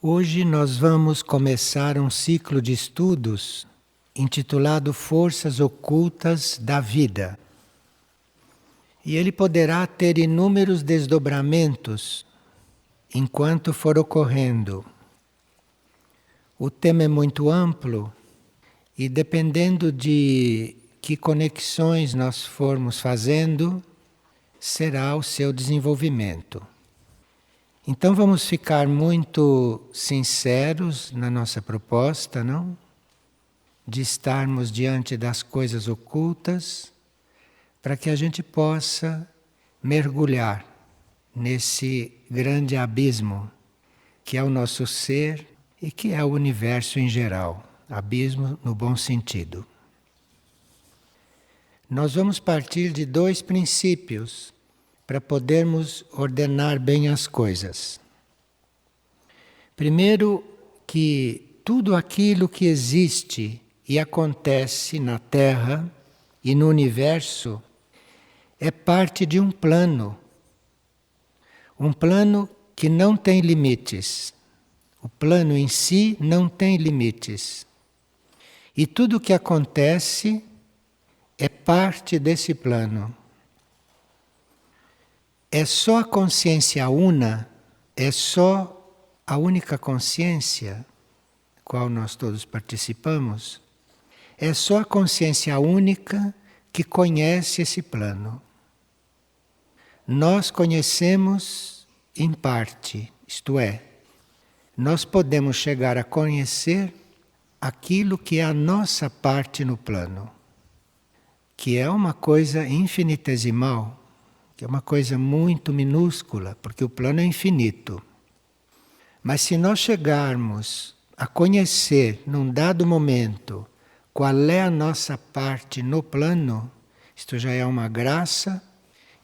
Hoje nós vamos começar um ciclo de estudos intitulado Forças Ocultas da Vida. E ele poderá ter inúmeros desdobramentos enquanto for ocorrendo. O tema é muito amplo e, dependendo de que conexões nós formos fazendo, será o seu desenvolvimento. Então vamos ficar muito sinceros na nossa proposta, não? De estarmos diante das coisas ocultas, para que a gente possa mergulhar nesse grande abismo que é o nosso ser e que é o universo em geral, abismo no bom sentido. Nós vamos partir de dois princípios para podermos ordenar bem as coisas. Primeiro, que tudo aquilo que existe e acontece na Terra e no universo é parte de um plano que não tem limites. O plano em si não tem limites. E tudo o que acontece é parte desse plano. É só a consciência una, é só a única consciência, qual nós todos participamos, é só a consciência única que conhece esse plano. Nós conhecemos em parte, isto é, nós podemos chegar a conhecer aquilo que é a nossa parte no plano, que é uma coisa infinitesimal, que é uma coisa muito minúscula, porque o plano é infinito. Mas se nós chegarmos a conhecer, num dado momento, qual é a nossa parte no plano, isto já é uma graça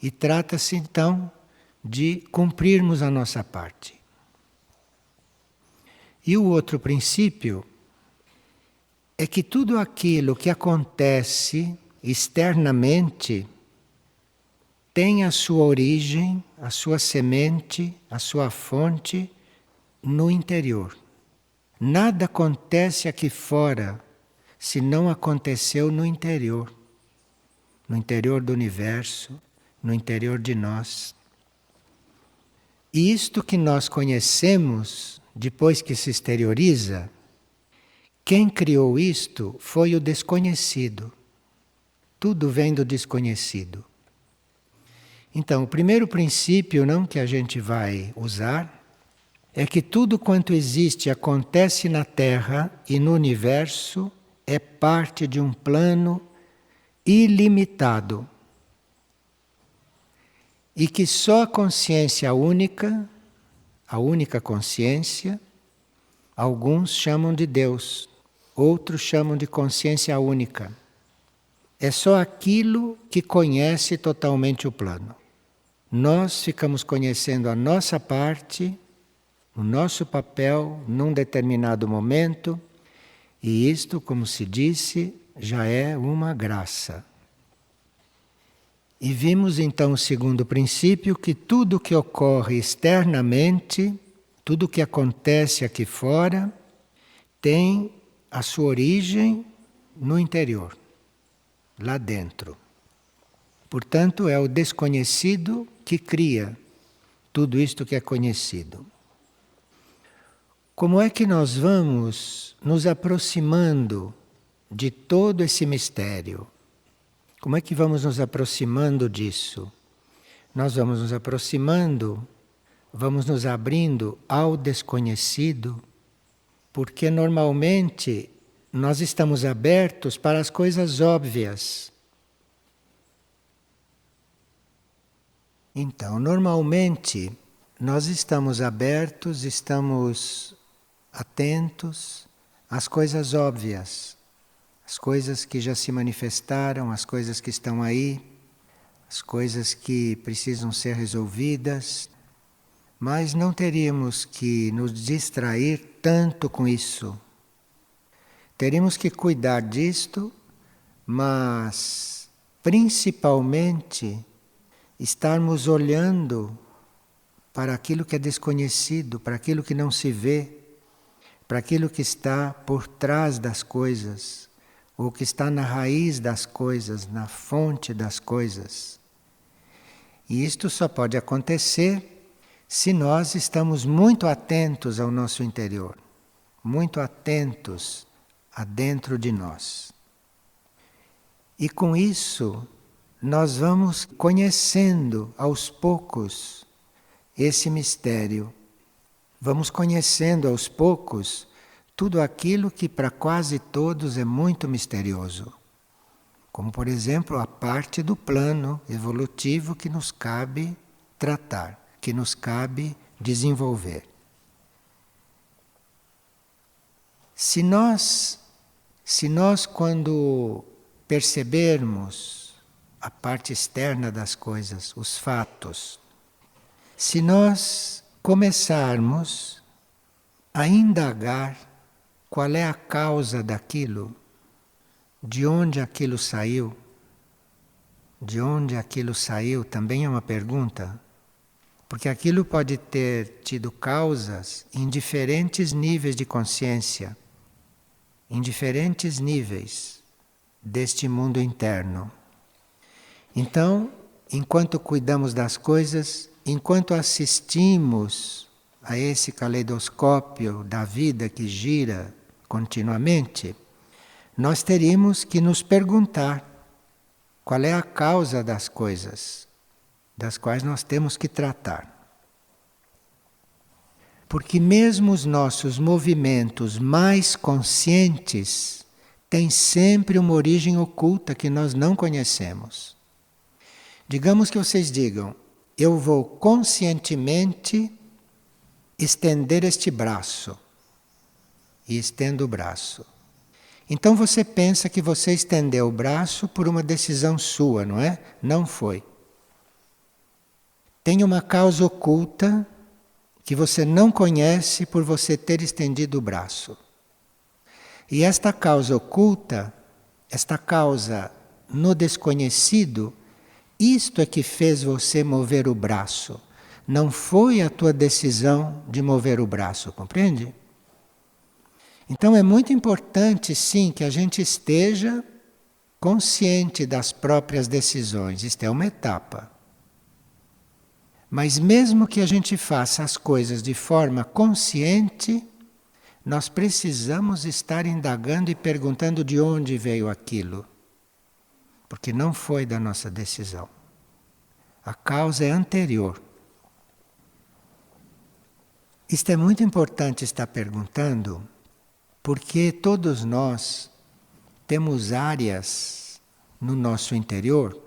e trata-se então de cumprirmos a nossa parte. E o outro princípio é que tudo aquilo que acontece externamente tem a sua origem, a sua semente, a sua fonte no interior. Nada acontece aqui fora se não aconteceu no interior do universo, no interior de nós. E isto que nós conhecemos, depois que se exterioriza, quem criou isto foi o desconhecido. Tudo vem do desconhecido. Então, o primeiro princípio não que a gente vai usar é que tudo quanto existe e acontece na Terra e no universo é parte de um plano ilimitado. E que só a consciência única, a única consciência, alguns chamam de Deus, outros chamam de consciência única. É só aquilo que conhece totalmente o plano. Nós ficamos conhecendo a nossa parte, o nosso papel num determinado momento, e isto, como se disse, já é uma graça. E vimos então o segundo princípio, que tudo que ocorre externamente, tudo que acontece aqui fora, tem a sua origem no interior, lá dentro. Portanto, é o desconhecido que cria tudo isto que é conhecido. Como é que nós vamos nos aproximando de todo esse mistério? Como é que vamos nos aproximando disso? Nós vamos nos aproximando, vamos nos abrindo ao desconhecido, porque normalmente nós estamos abertos para as coisas óbvias. Então, normalmente, nós estamos abertos, estamos atentos às coisas óbvias, as coisas que já se manifestaram, as coisas que estão aí, as coisas que precisam ser resolvidas, mas não teríamos que nos distrair tanto com isso. Teríamos que cuidar disto, mas principalmente estarmos olhando para aquilo que é desconhecido, para aquilo que não se vê, para aquilo que está por trás das coisas, ou que está na raiz das coisas, na fonte das coisas. E isto só pode acontecer se nós estamos muito atentos ao nosso interior, muito atentos a dentro de nós. E com isso, nós vamos conhecendo aos poucos esse mistério. Vamos conhecendo aos poucos tudo aquilo que para quase todos é muito misterioso. Como, por exemplo, a parte do plano evolutivo que nos cabe tratar, que nos cabe desenvolver. Se nós quando percebermos a parte externa das coisas, os fatos, se nós começarmos a indagar qual é a causa daquilo, de onde aquilo saiu, também é uma pergunta, porque aquilo pode ter tido causas em diferentes níveis de consciência, em diferentes níveis deste mundo interno. Então, enquanto cuidamos das coisas, enquanto assistimos a esse caleidoscópio da vida que gira continuamente, nós teríamos que nos perguntar qual é a causa das coisas, das quais nós temos que tratar. Porque mesmo os nossos movimentos mais conscientes têm sempre uma origem oculta que nós não conhecemos. Digamos que vocês digam, eu vou conscientemente estender este braço. E estendo o braço. Então você pensa que você estendeu o braço por uma decisão sua, não é? Não foi. Tem uma causa oculta que você não conhece por você ter estendido o braço. E esta causa oculta, esta causa no desconhecido, isto é que fez você mover o braço. Não foi a tua decisão de mover o braço, compreende? Então é muito importante, sim, que a gente esteja consciente das próprias decisões. Isto é uma etapa. Mas mesmo que a gente faça as coisas de forma consciente, nós precisamos estar indagando e perguntando de onde veio aquilo. Porque não foi da nossa decisão. A causa é anterior. Isto é muito importante estar perguntando, porque todos nós temos áreas no nosso interior,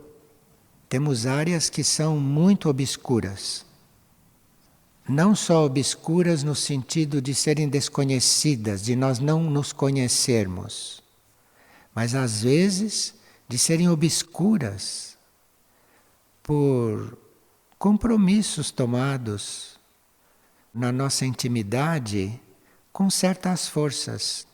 temos áreas que são muito obscuras. Não só obscuras no sentido de serem desconhecidas, de nós não nos conhecermos, mas às vezes de serem obscuras por compromissos tomados na nossa intimidade com certas forças,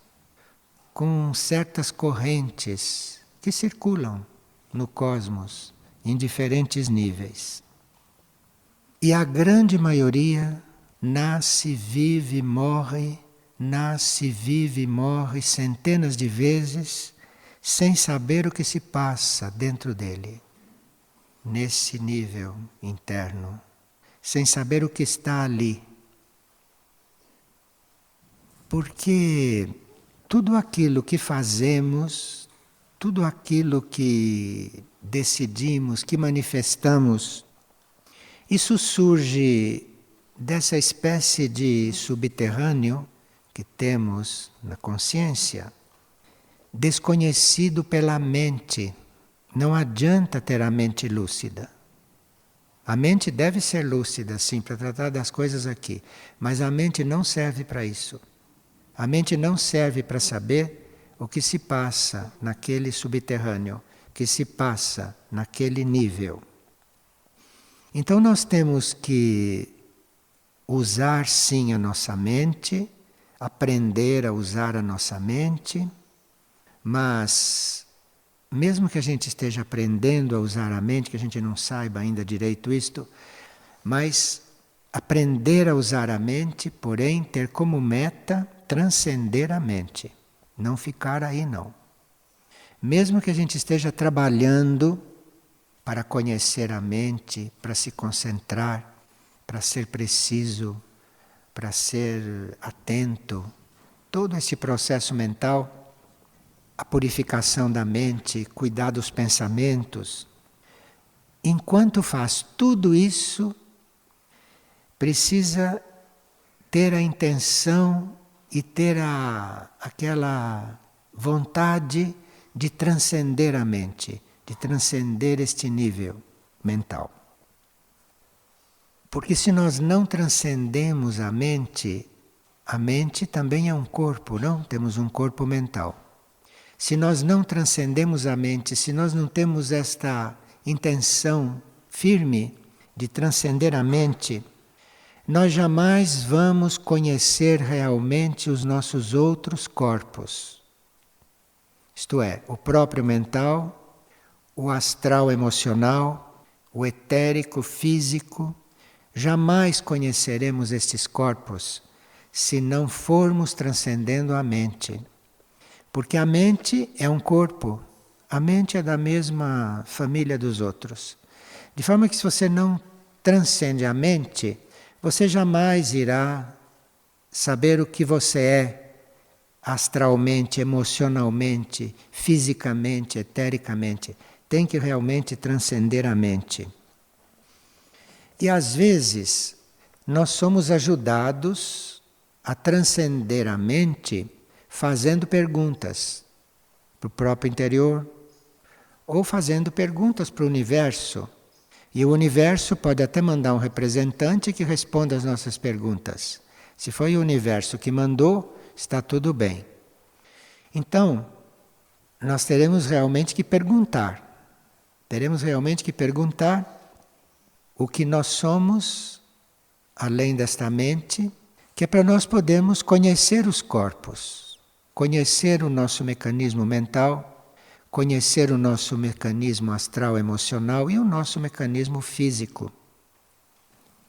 com certas correntes que circulam no cosmos em diferentes níveis. E a grande maioria nasce, vive, morre centenas de vezes sem saber o que se passa dentro dele, nesse nível interno, sem saber o que está ali. Porque tudo aquilo que fazemos, tudo aquilo que decidimos, que manifestamos, isso surge dessa espécie de subterrâneo que temos na consciência, desconhecido pela mente. Não adianta ter a mente lúcida. A mente deve ser lúcida, sim, para tratar das coisas aqui, mas a mente não serve para isso. A mente não serve para saber o que se passa naquele subterrâneo, o que se passa naquele nível. Então nós temos que usar sim a nossa mente, aprender a usar a nossa mente, mas mesmo que a gente esteja aprendendo a usar a mente, que a gente não saiba ainda direito isto, mas aprender a usar a mente, porém ter como meta transcender a mente, não ficar aí não. Mesmo que a gente esteja trabalhando para conhecer a mente, para se concentrar, para ser preciso, para ser atento, todo esse processo mental, a purificação da mente, cuidar dos pensamentos, enquanto faz tudo isso, precisa ter a intenção e ter aquela vontade de transcender a mente, de transcender este nível mental. Porque se nós não transcendemos a mente também é um corpo, não? Temos um corpo mental. Se nós não transcendemos a mente, se nós não temos esta intenção firme de transcender a mente, nós jamais vamos conhecer realmente os nossos outros corpos. Isto é, o próprio mental, o astral emocional, o etérico físico. Jamais conheceremos estes corpos se não formos transcendendo a mente. Porque a mente é um corpo, a mente é da mesma família dos outros. De forma que se você não transcende a mente, você jamais irá saber o que você é astralmente, emocionalmente, fisicamente, etericamente. Tem que realmente transcender a mente. E às vezes nós somos ajudados a transcender a mente fazendo perguntas para o próprio interior ou fazendo perguntas para o universo. E o universo pode até mandar um representante que responda às nossas perguntas. Se foi o universo que mandou, está tudo bem. Então, nós teremos realmente que perguntar. Teremos realmente que perguntar o que nós somos, além desta mente, que é para nós podermos conhecer os corpos, conhecer o nosso mecanismo mental, conhecer o nosso mecanismo astral emocional e o nosso mecanismo físico.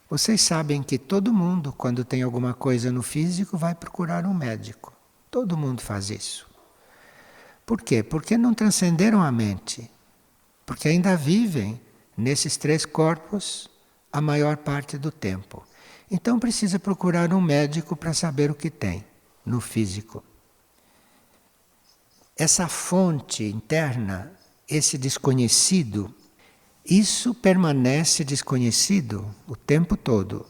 Vocês sabem que todo mundo, quando tem alguma coisa no físico, vai procurar um médico. Todo mundo faz isso. Por quê? Porque não transcenderam a mente. Porque ainda vivem nesses três corpos a maior parte do tempo. Então precisa procurar um médico para saber o que tem no físico. Essa fonte interna, esse desconhecido, isso permanece desconhecido o tempo todo.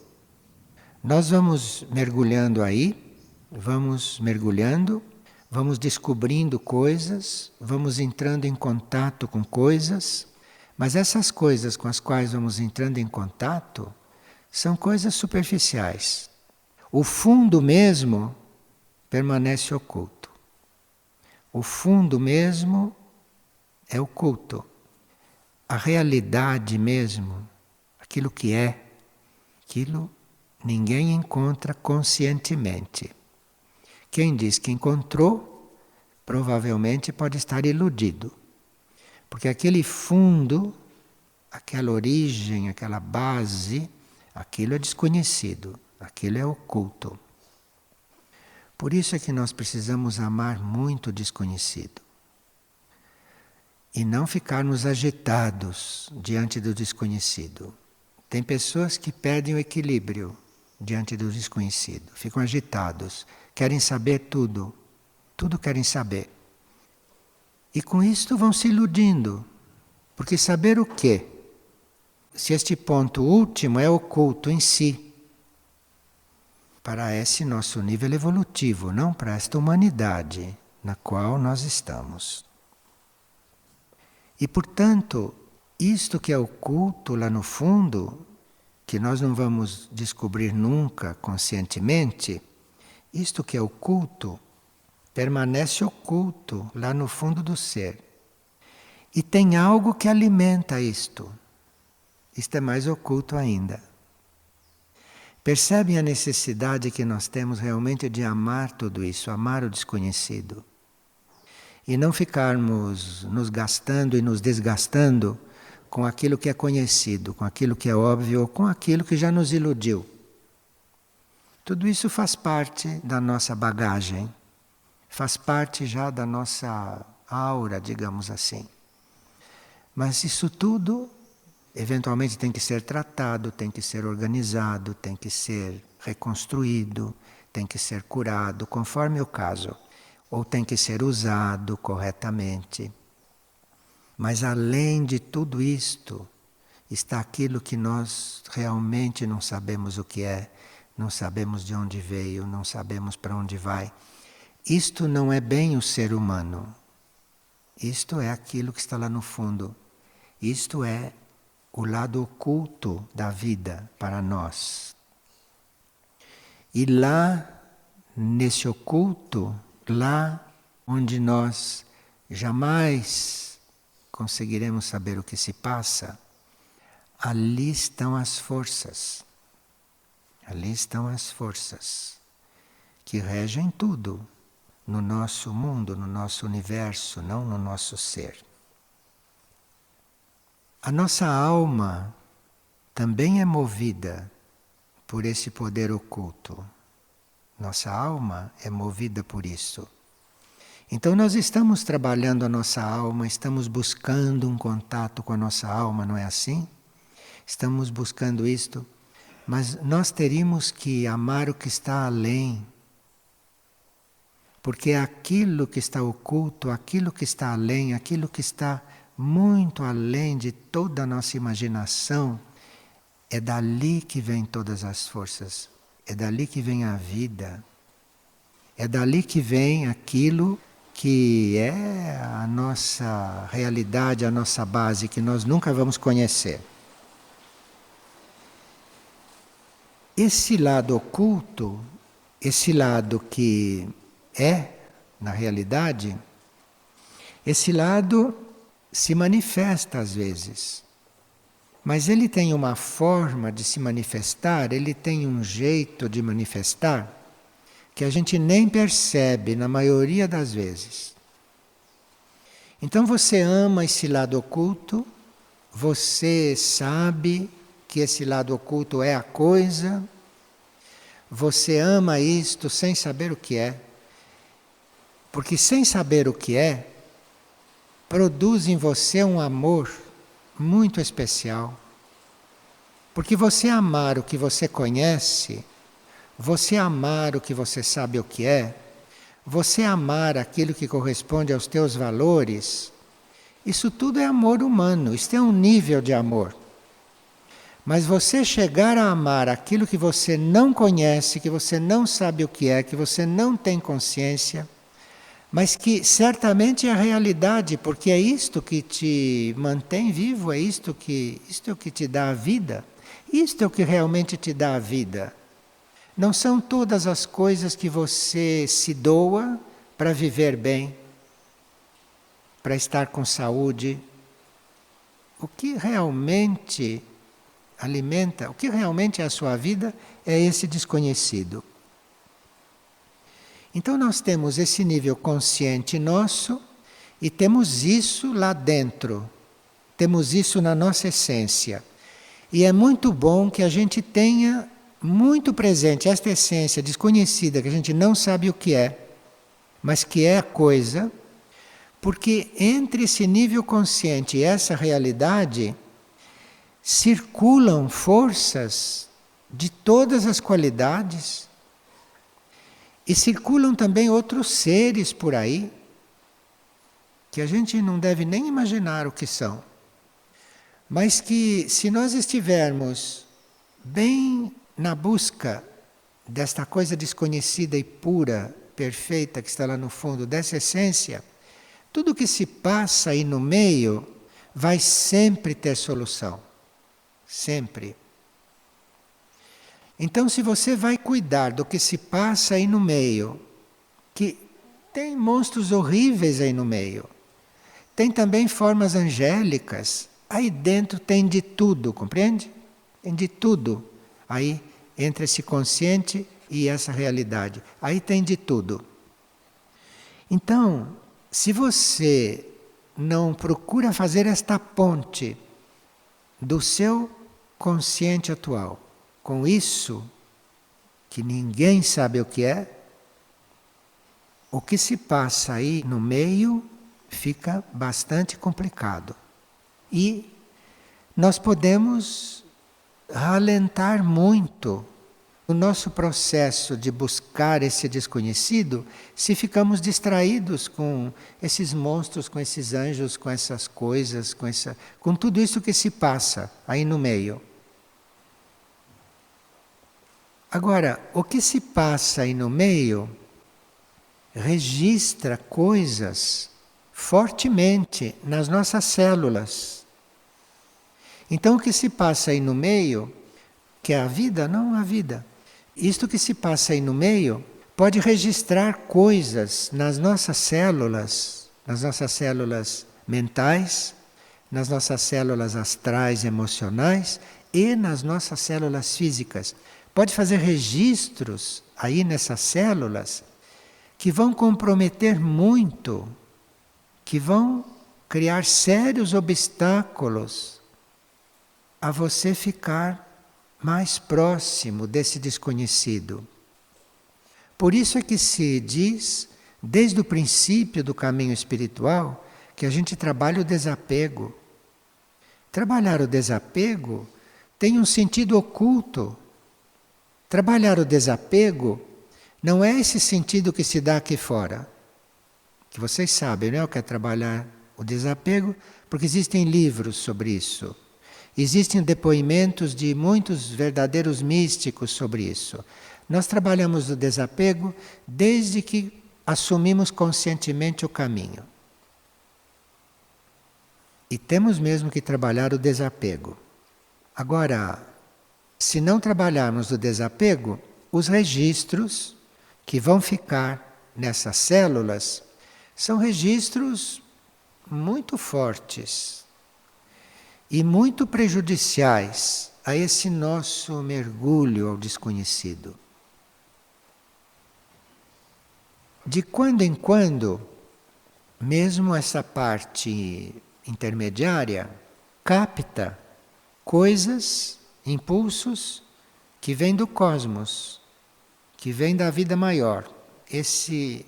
Nós vamos mergulhando aí, vamos mergulhando, vamos descobrindo coisas, vamos entrando em contato com coisas, mas essas coisas com as quais vamos entrando em contato são coisas superficiais. O fundo mesmo permanece oculto. O fundo mesmo é oculto. A realidade mesmo, aquilo que é, aquilo ninguém encontra conscientemente. Quem diz que encontrou, provavelmente pode estar iludido. Porque aquele fundo, aquela origem, aquela base, aquilo é desconhecido, aquilo é oculto. Por isso é que nós precisamos amar muito o desconhecido. E não ficarmos agitados diante do desconhecido. Tem pessoas que perdem o equilíbrio diante do desconhecido, ficam agitados, querem saber tudo, tudo querem saber. E com isto vão se iludindo, porque saber o quê? Se este ponto último é oculto em si, para esse nosso nível evolutivo, não para esta humanidade na qual nós estamos. E, portanto, isto que é oculto lá no fundo, que nós não vamos descobrir nunca conscientemente, isto que é oculto, permanece oculto lá no fundo do ser. E tem algo que alimenta isto. Isto é mais oculto ainda. Percebem a necessidade que nós temos realmente de amar tudo isso, amar o desconhecido. E não ficarmos nos gastando e nos desgastando com aquilo que é conhecido, com aquilo que é óbvio ou com aquilo que já nos iludiu. Tudo isso faz parte da nossa bagagem, faz parte já da nossa aura, digamos assim. Mas isso tudo, eventualmente, tem que ser tratado, tem que ser organizado, tem que ser reconstruído, tem que ser curado, conforme o caso. Ou tem que ser usado corretamente. Mas além de tudo isto, está aquilo que nós realmente não sabemos o que é, não sabemos de onde veio, não sabemos para onde vai. Isto não é bem o ser humano. Isto é aquilo que está lá no fundo. Isto é o lado oculto da vida para nós. E lá, nesse oculto, lá onde nós jamais conseguiremos saber o que se passa, ali estão as forças. Ali estão as forças que regem tudo no nosso mundo, no nosso universo, não no nosso ser. A nossa alma também é movida por esse poder oculto. Nossa alma é movida por isso. Então nós estamos trabalhando a nossa alma, estamos buscando um contato com a nossa alma, não é assim? Estamos buscando isto. Mas nós teríamos que amar o que está além. Porque aquilo que está oculto, aquilo que está além, aquilo que está muito além de toda a nossa imaginação, é dali que vem todas as forças. É dali que vem a vida. É dali que vem aquilo que é a nossa realidade, a nossa base, que nós nunca vamos conhecer. Esse lado oculto, esse lado que é, na realidade, esse lado se manifesta às vezes. Mas ele tem uma forma de se manifestar, ele tem um jeito de manifestar, que a gente nem percebe na maioria das vezes. Então você ama esse lado oculto, você sabe que esse lado oculto é a coisa, você ama isto sem saber o que é, porque sem saber o que é, produz em você um amor muito especial. Porque você amar o que você conhece, você amar o que você sabe o que é, você amar aquilo que corresponde aos teus valores, isso tudo é amor humano, isso é um nível de amor. Mas você chegar a amar aquilo que você não conhece, que você não sabe o que é, que você não tem consciência, mas que certamente é a realidade, porque é isto que te mantém vivo, é isto é o que te dá a vida, isto é o que realmente te dá a vida. Não são todas as coisas que você se doa para viver bem, para estar com saúde. O que realmente alimenta, o que realmente é a sua vida é esse desconhecido. Então nós temos esse nível consciente nosso e temos isso lá dentro, temos isso na nossa essência. E é muito bom que a gente tenha muito presente esta essência desconhecida, que a gente não sabe o que é, mas que é a coisa, porque entre esse nível consciente e essa realidade, circulam forças de todas as qualidades e circulam também outros seres por aí que a gente não deve nem imaginar o que são, mas que se nós estivermos bem na busca desta coisa desconhecida e pura, perfeita que está lá no fundo, dessa essência, tudo que se passa aí no meio vai sempre ter solução. Sempre. Então, se você vai cuidar do que se passa aí no meio, que tem monstros horríveis aí no meio, tem também formas angélicas, aí dentro tem de tudo, compreende? Tem de tudo. Aí, entre esse consciente e essa realidade. Aí tem de tudo. Então, se você não procura fazer esta ponte do seu consciente atual com isso que ninguém sabe o que é, o que se passa aí no meio fica bastante complicado. E nós podemos ralentar muito o nosso processo de buscar esse desconhecido se ficamos distraídos com esses monstros, com esses anjos, com essas coisas, com tudo isso que se passa aí no meio. Agora, o que se passa aí no meio registra coisas fortemente nas nossas células. Então, o que se passa aí no meio, que é a vida, não a vida. Isto que se passa aí no meio pode registrar coisas nas nossas células mentais, nas nossas células astrais emocionais e nas nossas células físicas. Pode fazer registros aí nessas células que vão comprometer muito, que vão criar sérios obstáculos a você ficar mais próximo desse desconhecido. Por isso é que se diz, desde o princípio do caminho espiritual, que a gente trabalha o desapego. Trabalhar o desapego tem um sentido oculto. Trabalhar o desapego não é esse sentido que se dá aqui fora. Que vocês sabem, não é o que é trabalhar o desapego, porque existem livros sobre isso. Existem depoimentos de muitos verdadeiros místicos sobre isso. Nós trabalhamos o desapego desde que assumimos conscientemente o caminho. E temos mesmo que trabalhar o desapego. Agora, se não trabalharmos o desapego, os registros que vão ficar nessas células são registros muito fortes e muito prejudiciais a esse nosso mergulho ao desconhecido. De quando em quando, mesmo essa parte intermediária capta coisas, impulsos que vêm do cosmos, que vêm da vida maior. Esse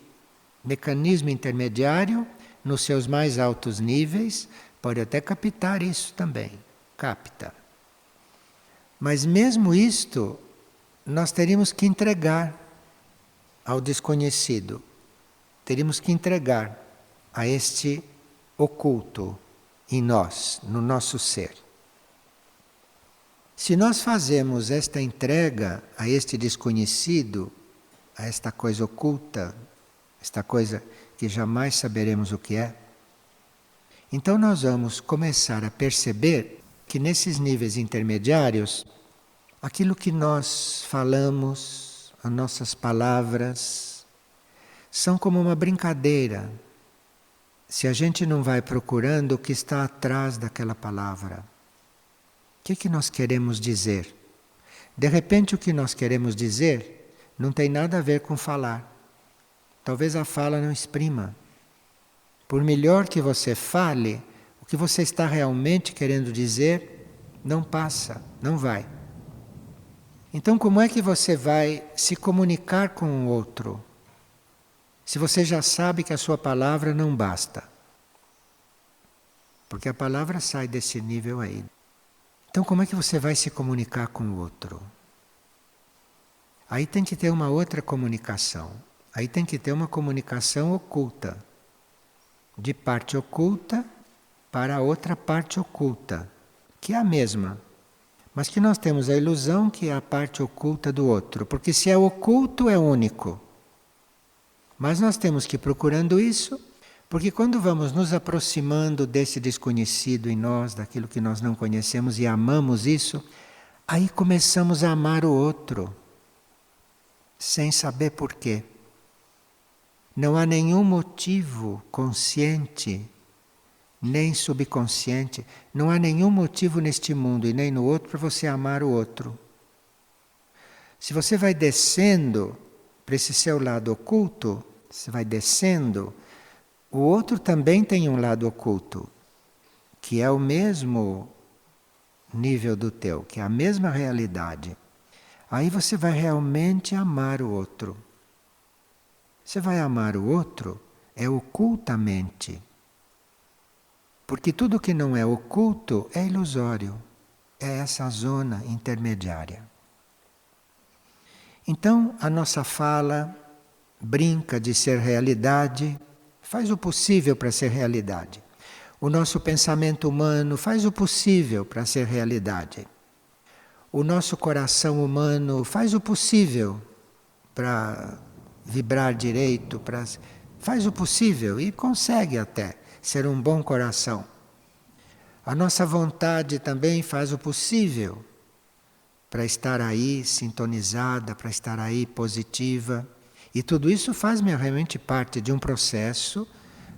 mecanismo intermediário, nos seus mais altos níveis, pode até captar isso também, capta. Mas mesmo isto, nós teríamos que entregar ao desconhecido. Teríamos que entregar a este oculto em nós, no nosso ser. Se nós fazemos esta entrega a este desconhecido, a esta coisa oculta, esta coisa que jamais saberemos o que é, então nós vamos começar a perceber que nesses níveis intermediários, aquilo que nós falamos, as nossas palavras, são como uma brincadeira. Se a gente não vai procurando o que está atrás daquela palavra. O que nós queremos dizer? De repente o que nós queremos dizer não tem nada a ver com falar. Talvez a fala não exprima. Por melhor que você fale, o que você está realmente querendo dizer não passa, não vai. Então como é que você vai se comunicar com o outro? Se você já sabe que a sua palavra não basta. Porque a palavra sai desse nível aí. Então como é que você vai se comunicar com o outro? Aí tem que ter uma outra comunicação. Aí tem que ter uma comunicação oculta. De parte oculta para outra parte oculta. Que é a mesma. Mas que nós temos a ilusão que é a parte oculta do outro. Porque se é oculto, é único. Mas nós temos que ir procurando isso, porque quando vamos nos aproximando desse desconhecido em nós, daquilo que nós não conhecemos e amamos isso, aí começamos a amar o outro, sem saber porquê. Não há nenhum motivo consciente, nem subconsciente, não há nenhum motivo neste mundo e nem no outro para você amar o outro. Se você vai descendo para esse seu lado oculto, você vai descendo, o outro também tem um lado oculto, que é o mesmo nível do teu, que é a mesma realidade. Aí você vai realmente amar o outro. Você vai amar o outro ocultamente. Porque tudo que não é oculto é ilusório. É essa zona intermediária. Então, a nossa fala brinca de ser realidade, faz o possível para ser realidade. O nosso pensamento humano faz o possível para ser realidade. O nosso coração humano faz o possível para vibrar direito, faz o possível e consegue até ser um bom coração. A nossa vontade também faz o possível para estar aí sintonizada, para estar aí positiva. E tudo isso faz realmente parte de um processo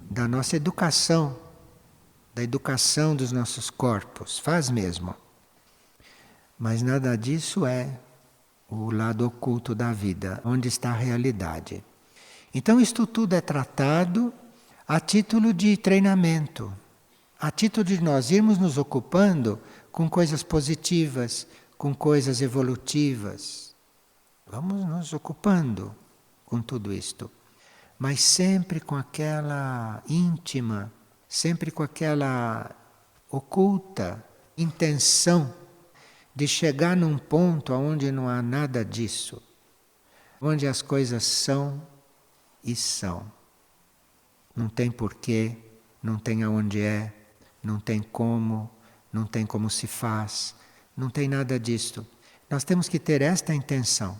da nossa educação, da educação dos nossos corpos, faz mesmo. Mas nada disso é o lado oculto da vida, onde está a realidade. Então isto tudo é tratado a título de treinamento, a título de nós irmos nos ocupando com coisas positivas, com coisas evolutivas. Vamos nos ocupando com tudo isto, mas sempre com aquela íntima, sempre com aquela oculta intenção de chegar num ponto onde não há nada disso, onde as coisas são e são. Não tem porquê, não tem aonde é, não tem como se faz, não tem nada disto. Nós temos que ter esta intenção,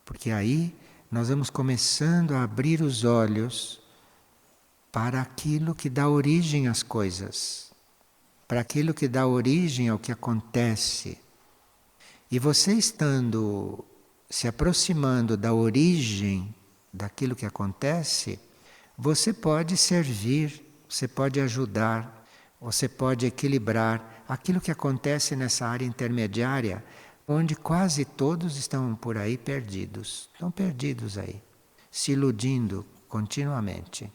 porque aí nós vamos começando a abrir os olhos para aquilo que dá origem às coisas, para aquilo que dá origem ao que acontece. E você estando se aproximando da origem daquilo que acontece, você pode servir, você pode ajudar, você pode equilibrar aquilo que acontece nessa área intermediária, onde quase todos estão por aí perdidos. Estão perdidos aí, se iludindo continuamente.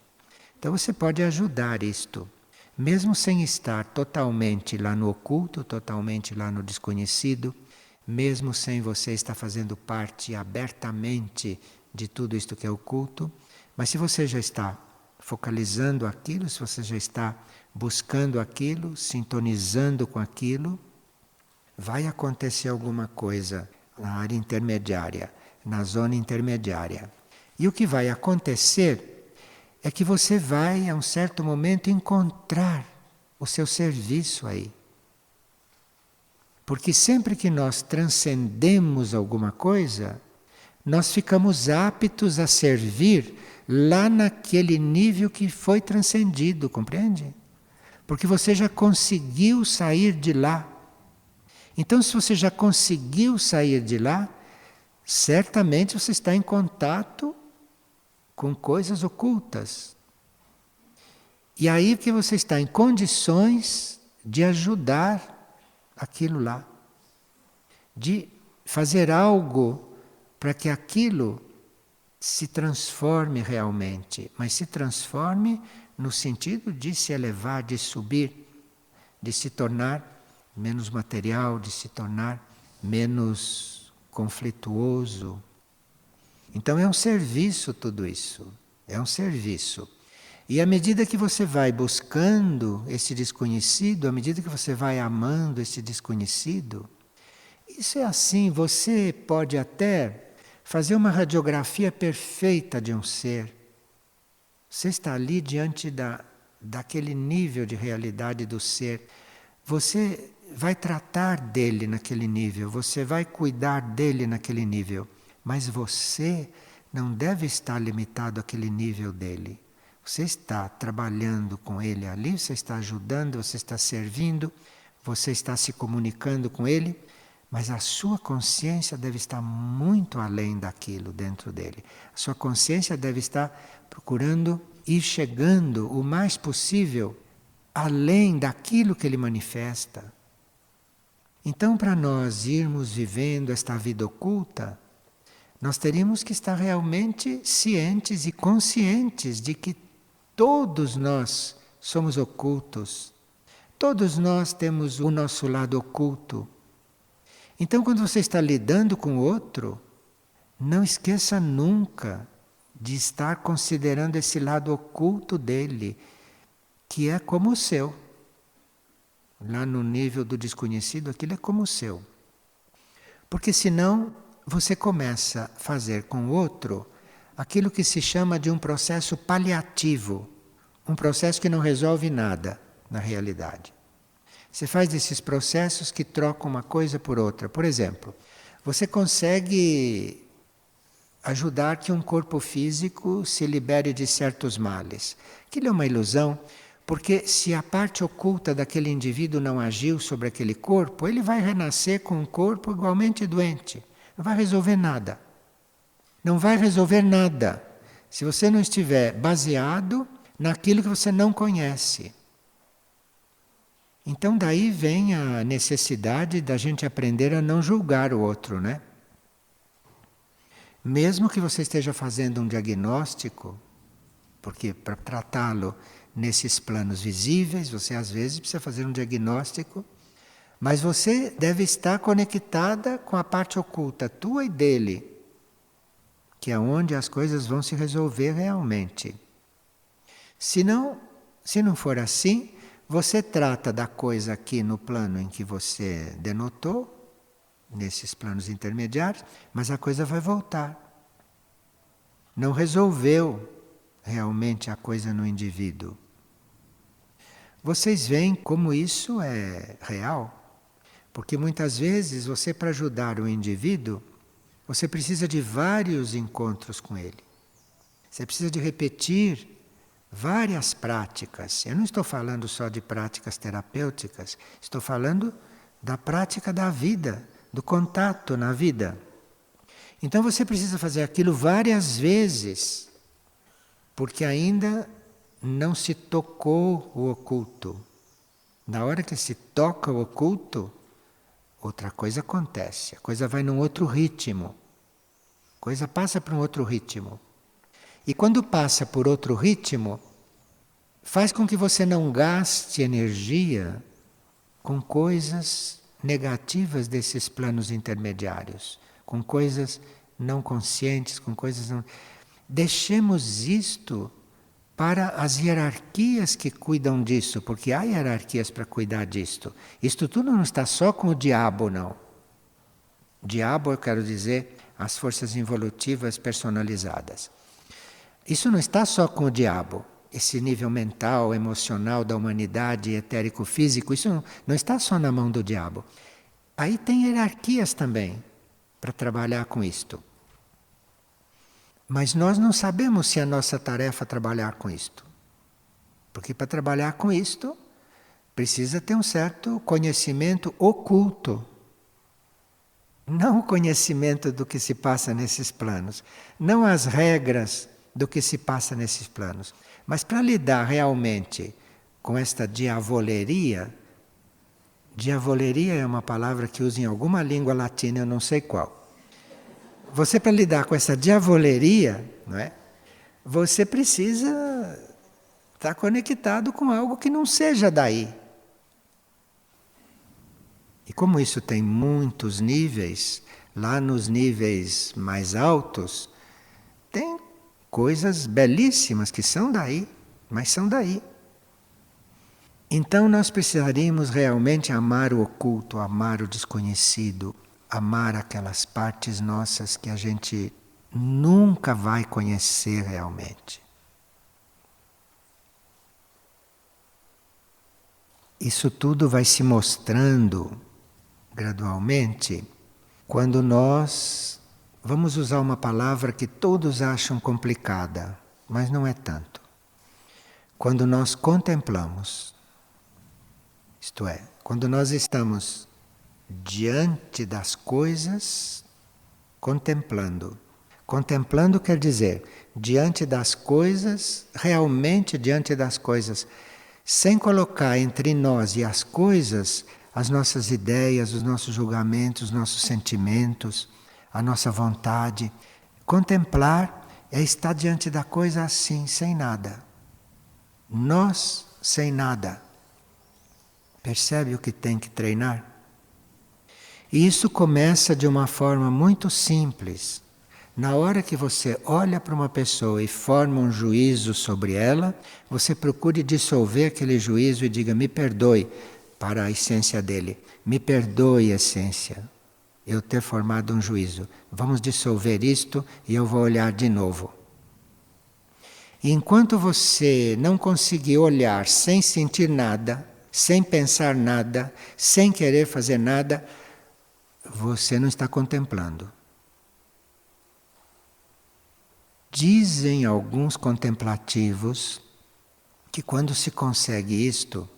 Então você pode ajudar isto, mesmo sem estar totalmente lá no oculto, totalmente lá no desconhecido, mesmo sem você estar fazendo parte abertamente de tudo isto que é oculto, mas se você já está focalizando aquilo, se você já está buscando aquilo, sintonizando com aquilo, vai acontecer alguma coisa na área intermediária, na zona intermediária. E o que vai acontecer é que você vai, a um certo momento, encontrar o seu serviço aí. Porque sempre que nós transcendemos alguma coisa, nós ficamos aptos a servir lá naquele nível que foi transcendido, compreende? Porque você já conseguiu sair de lá. Então, se você já conseguiu sair de lá, certamente você está em contato com coisas ocultas. E aí que você está em condições de ajudar aquilo lá, de fazer algo para que aquilo se transforme realmente, mas se transforme no sentido de se elevar, de subir, de se tornar menos material, de se tornar menos conflituoso. Então é um serviço tudo isso, é um serviço. E à medida que você vai buscando esse desconhecido, à medida que você vai amando esse desconhecido, isso é assim, você pode até fazer uma radiografia perfeita de um ser. Você está ali diante daquele nível de realidade do ser. Você vai tratar dele naquele nível, você vai cuidar dele naquele nível. Mas você não deve estar limitado àquele nível dele. Você está trabalhando com ele ali, você está ajudando, você está servindo, você está se comunicando com ele, mas a sua consciência deve estar muito além daquilo dentro dele. A sua consciência deve estar procurando ir chegando o mais possível além daquilo que ele manifesta. Então, para nós irmos vivendo esta vida oculta, nós teríamos que estar realmente cientes e conscientes de que todos nós somos ocultos. Todos nós temos o nosso lado oculto. Então, quando você está lidando com o outro, não esqueça nunca de estar considerando esse lado oculto dele, que é como o seu. Lá no nível do desconhecido, aquilo é como o seu. Porque senão você começa a fazer com o outro aquilo que se chama de um processo paliativo, um processo que não resolve nada na realidade. Você faz desses processos que trocam uma coisa por outra. Por exemplo, você consegue ajudar que um corpo físico se libere de certos males. Aquilo é uma ilusão, porque se a parte oculta daquele indivíduo não agiu sobre aquele corpo, ele vai renascer com um corpo igualmente doente. Não vai resolver nada. Não vai resolver nada se você não estiver baseado naquilo que você não conhece. Então daí vem a necessidade da gente aprender a não julgar o outro, né? Mesmo que você esteja fazendo um diagnóstico, porque para tratá-lo nesses planos visíveis, você às vezes precisa fazer um diagnóstico, mas você deve estar conectada com a parte oculta, tua e dele, que é onde as coisas vão se resolver realmente. Se não for assim, você trata da coisa aqui no plano em que você denotou, nesses planos intermediários, mas a coisa vai voltar. Não resolveu realmente a coisa no indivíduo. Vocês veem como isso é real? Porque muitas vezes você, para ajudar o indivíduo, você precisa de vários encontros com ele. Você precisa de repetir várias práticas. Eu não estou falando só de práticas terapêuticas, estou falando da prática da vida, do contato na vida. Então você precisa fazer aquilo várias vezes, porque ainda não se tocou o oculto. Na hora que se toca o oculto, outra coisa acontece. A coisa vai num outro ritmo. A coisa passa para um outro ritmo. E quando passa por outro ritmo, faz com que você não gaste energia com coisas negativas desses planos intermediários, com coisas não conscientes, com coisas não... Deixemos isto para as hierarquias que cuidam disso, porque há hierarquias para cuidar disto. Isto tudo não está só com o diabo, não. Diabo, eu quero dizer, as forças involutivas personalizadas. Isso não está só com o diabo. Esse nível mental, emocional da humanidade, etérico-físico, isso não está só na mão do diabo. Aí tem hierarquias também para trabalhar com isto. Mas nós não sabemos se é nossa tarefa trabalhar com isto. Porque para trabalhar com isto, precisa ter um certo conhecimento oculto. Não o conhecimento do que se passa nesses planos. Não as regras do que se passa nesses planos. Mas para lidar realmente com esta diavoleria, diavoleria é uma palavra que usa em alguma língua latina, eu não sei qual. Você, para lidar com essa diavoleria, não é? Você precisa estar conectado com algo que não seja daí. E como isso tem muitos níveis, lá nos níveis mais altos, tem coisas belíssimas que são daí, mas são daí. Então nós precisaríamos realmente amar o oculto, amar o desconhecido, amar aquelas partes nossas que a gente nunca vai conhecer realmente. Isso tudo vai se mostrando gradualmente quando nós vamos usar uma palavra que todos acham complicada, mas não é tanto. Quando nós contemplamos, isto é, quando nós estamos diante das coisas, contemplando. Contemplando quer dizer, diante das coisas, realmente diante das coisas, sem colocar entre nós e as coisas as nossas ideias, os nossos julgamentos, os nossos sentimentos, a nossa vontade. Contemplar é estar diante da coisa assim, sem nada. Nós sem nada. Percebe o que tem que treinar? E isso começa de uma forma muito simples. Na hora que você olha para uma pessoa e forma um juízo sobre ela, você procure dissolver aquele juízo e diga: me perdoe, para a essência dele. Me perdoe, essência, eu ter formado um juízo. Vamos dissolver isto e eu vou olhar de novo. E enquanto você não conseguir olhar sem sentir nada, sem pensar nada, sem querer fazer nada, você não está contemplando. Dizem alguns contemplativos que quando se consegue isto,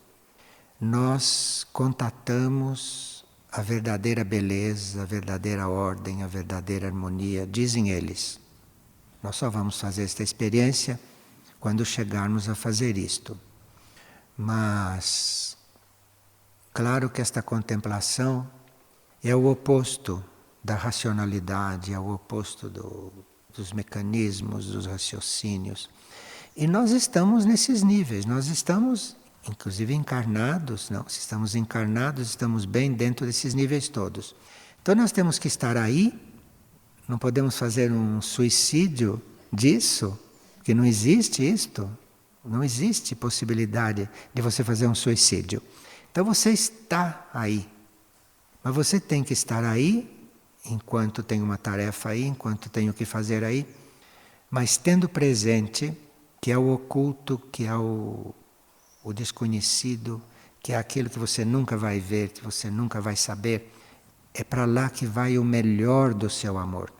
nós contatamos a verdadeira beleza, a verdadeira ordem, a verdadeira harmonia, dizem eles. Nós só vamos fazer esta experiência quando chegarmos a fazer isto. Mas, claro que esta contemplação é o oposto da racionalidade, é o oposto dos mecanismos, dos raciocínios. E nós estamos nesses níveis, nós estamos inclusive encarnados, não, se estamos encarnados, estamos bem dentro desses níveis todos. Então nós temos que estar aí, não podemos fazer um suicídio disso, porque não existe isto, não existe possibilidade de você fazer um suicídio. Então você está aí, mas você tem que estar aí, enquanto tem uma tarefa aí, enquanto tem o que fazer aí, mas tendo presente que é o oculto, que é o desconhecido, que é aquilo que você nunca vai ver, que você nunca vai saber, é para lá que vai o melhor do seu amor.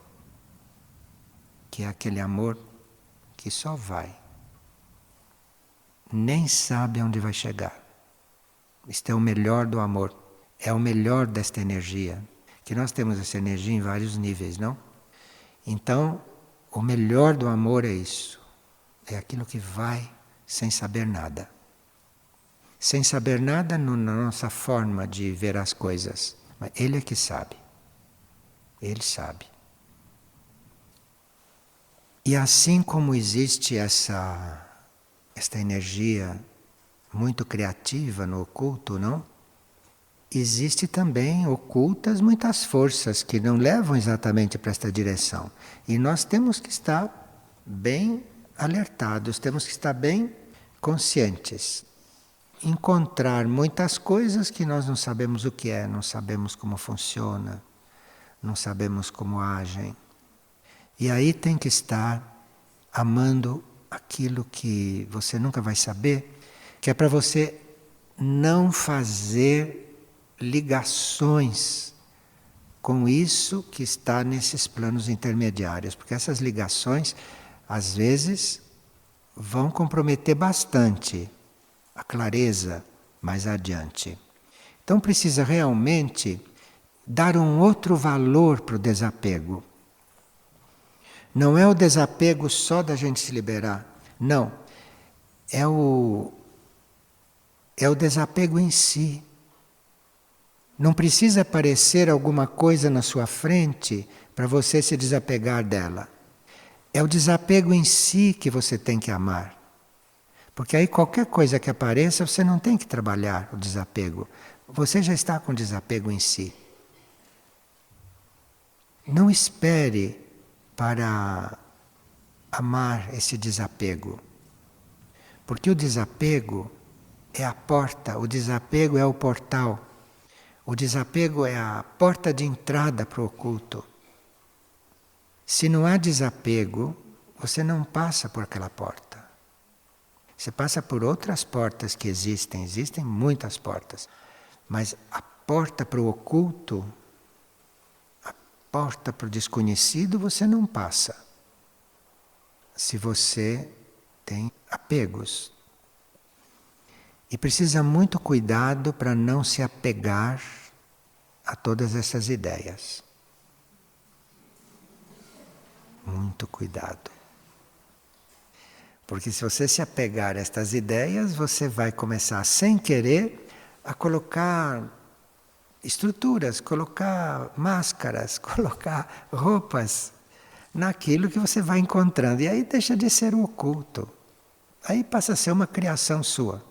Que é aquele amor que só vai. Nem sabe onde vai chegar. Isto é o melhor do amor. É o melhor desta energia. Que nós temos essa energia em vários níveis, não? Então, o melhor do amor é isso. É aquilo que vai sem saber nada. Sem saber nada na nossa forma de ver as coisas. Mas Ele é que sabe. Ele sabe. E assim como existe esta energia muito criativa no oculto, não? Existe também ocultas muitas forças que não levam exatamente para esta direção. E nós temos que estar bem alertados, temos que estar bem conscientes. Encontrar muitas coisas que nós não sabemos o que é, não sabemos como funciona, não sabemos como agem. E aí tem que estar amando aquilo que você nunca vai saber, que é para você não fazer ligações com isso que está nesses planos intermediários, porque essas ligações, às vezes, vão comprometer bastante a clareza mais adiante. Então precisa realmente dar um outro valor para o desapego. Não é o desapego só da gente se liberar, não. É o desapego em si. Não precisa aparecer alguma coisa na sua frente para você se desapegar dela. É o desapego em si que você tem que amar. Porque aí qualquer coisa que apareça, você não tem que trabalhar o desapego. Você já está com desapego em si. Não espere para amar esse desapego. Porque o desapego é a porta, o desapego é o portal. O desapego é a porta de entrada para o oculto. Se não há desapego, você não passa por aquela porta. Você passa por outras portas que existem muitas portas. Mas a porta para o oculto, a porta para o desconhecido, você não passa. Se você tem apegos. E precisa muito cuidado para não se apegar a todas essas ideias. Muito cuidado. Porque se você se apegar a estas ideias, você vai começar, sem querer, a colocar estruturas, colocar máscaras, colocar roupas naquilo que você vai encontrando. E aí deixa de ser o oculto. Aí passa a ser uma criação sua.